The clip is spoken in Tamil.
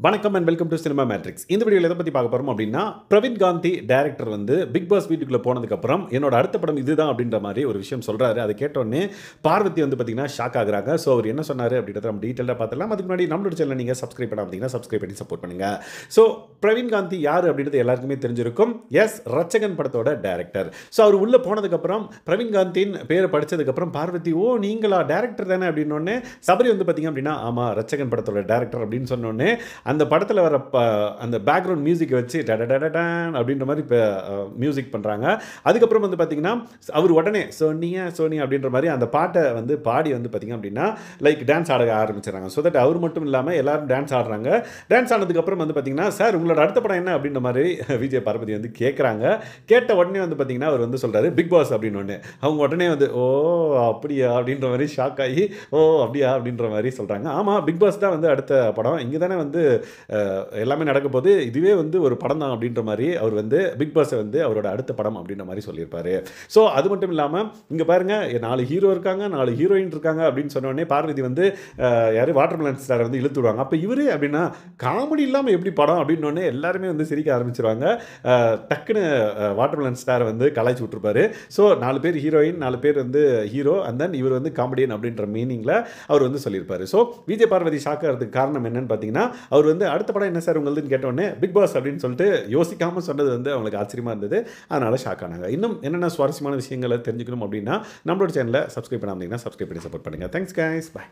வணக்கம் and welcome to cinema matrix. இந்த வீடியோவில் எதை பற்றி பார்க்க போகிறோம் அப்படின்னா, பிரவீன் காந்தி டைரக்டர் வந்து பிக் பாஸ் வீட்டுக்குள்ளே போனதுக்கப்புறம் என்னோட அடுத்த படம் இதுதான் அப்படின்ற மாதிரி ஒரு விஷயம் சொல்கிறாரு. அதை கேட்டோடனே பார்வதி வந்து பார்த்தீங்கன்னா ஷாக் ஆகுறாங்க. ஸோ அவர் என்ன சொன்னார் அப்படின்றத நம்ம டீட்டெயிலாக பார்த்துலாம். அதுக்கு முன்னாடி நம்மளோட சேனல் நீங்கள் சப்ஸ்கிரைப் பண்ண அப்படின்னா சப்ஸ்கிரைப் பண்ணி சப்போர்ட் பண்ணுங்கள். ஸோ பிரவீன் காந்தி யார் அப்படின்றது எல்லாருக்குமே தெரிஞ்சிருக்கும். எஸ், ரட்சகன் படத்தோட டைரக்டர். ஸோ அவர் உள்ளே போனதுக்கப்புறம் பிரவீன் காந்தியின் பேரை படித்ததுக்கப்புறம் பார்வதி நீங்களா டேரக்டர் தானே அப்படின்னோடனே சபரி வந்து பார்த்தீங்க அப்படின்னா ஆமாம் ரட்சகன் படத்தோட டேரக்டர் அப்படின்னு சொன்னோடனே அந்த படத்தில் வர அந்த பேக்ரவுண்ட் மியூசிக்கை வச்சு டடடடடான் அப்படின்ற மாதிரி இப்போ மியூசிக் பண்ணுறாங்க. அதுக்கப்புறம் வந்து பார்த்தீங்கன்னா அவர் உடனே சோனியா சோனியா அப்படின்ற மாதிரி அந்த பாட்டை வந்து பாடி வந்து பார்த்தீங்க அப்படின்னா லைக் டான்ஸ் ஆட ஆரம்பிச்சிடறாங்க. ஸோ தட் அவர் மட்டும் இல்லாமல் எல்லாரும் டான்ஸ் ஆடுறாங்க. டான்ஸ் ஆனதுக்கப்புறம் வந்து பார்த்தீங்கன்னா சார் உங்களோட அடுத்த படம் என்ன அப்படின்ற மாதிரி விஜய் பார்வதி வந்து கேட்குறாங்க. கேட்ட உடனே வந்து பார்த்தீங்கன்னா அவர் வந்து சொல்கிறாரு பிக் பாஸ் அப்படின்னு ஒன்று. அவங்க உடனே வந்து ஓ அப்படியா அப்படின்ற மாதிரி ஷாக் ஆகி ஓ அப்படியா அப்படின்ற மாதிரி சொல்கிறாங்க. ஆமாம், பிக் பாஸ் தான் வந்து அடுத்த படம். இங்கே தானே வந்து எல்லாமே நடக்க போது, இதுவே வந்து ஒரு படம் தான் அப்படின்ற மாதிரி அவர் வந்து பிக் பாஸை வந்து அவரோட அடுத்த படம் அப்படின்ற மாதிரி சொல்லியிருப்பாரு. ஸோ அது மட்டும் இல்லாமல் இங்கே பாருங்க 4 ஹீரோ இருக்காங்க, 4 ஹீரோயின் இருக்காங்க அப்படின்னு சொன்னோடனே பார்வதி வந்து யார் வாட்டர்மெலன் ஸ்டாரை வந்து இழுத்து விடுவாங்க. அப்போ இவரு அப்படின்னா காமெடி இல்லாமல் எப்படி படம் அப்படின்னோடனே எல்லாருமே வந்து சிரிக்க ஆரம்பிச்சிருவாங்க. டக்குன்னு வாட்டர்மெலன் ஸ்டாரை வந்து கலாய்ச்சி விட்டுருப்பாரு. ஸோ 4 பேர் ஹீரோயின், 4 பேர் வந்து ஹீரோ, அண்ட் தென் இவர் வந்து காமெடியன் அப்படின்ற மீனிங்கில் அவர் வந்து சொல்லியிருப்பாரு. ஸோ விஜய் பார்வதி ஷாக் ஆகிறதுக்கு காரணம் என்னன்னு பார்த்தீங்கன்னா, அவர் வந்து அடுத்த படம் என்ன சார் உங்களுதுன்னு கேட்டோடனே பிக் பாஸ் அப்படின்னு சொல்லிட்டு யோசிக்காமல் சொன்னது வந்து அவங்களுக்கு ஆச்சரியமாக இருந்தது. அதனால் ஷாக் ஆனாங்க. இன்னும் என்னென்ன சுவாரஸ்யமான விஷயங்களை தெரிஞ்சுக்கணும் அப்படின்னா நம்மளோட சேனலை சப்ஸ்கிரைப் பண்ணாமல் சப்ஸ்கிரைப் பண்ணி சப்போர்ட் பண்ணுங்கள். Thanks guys, by.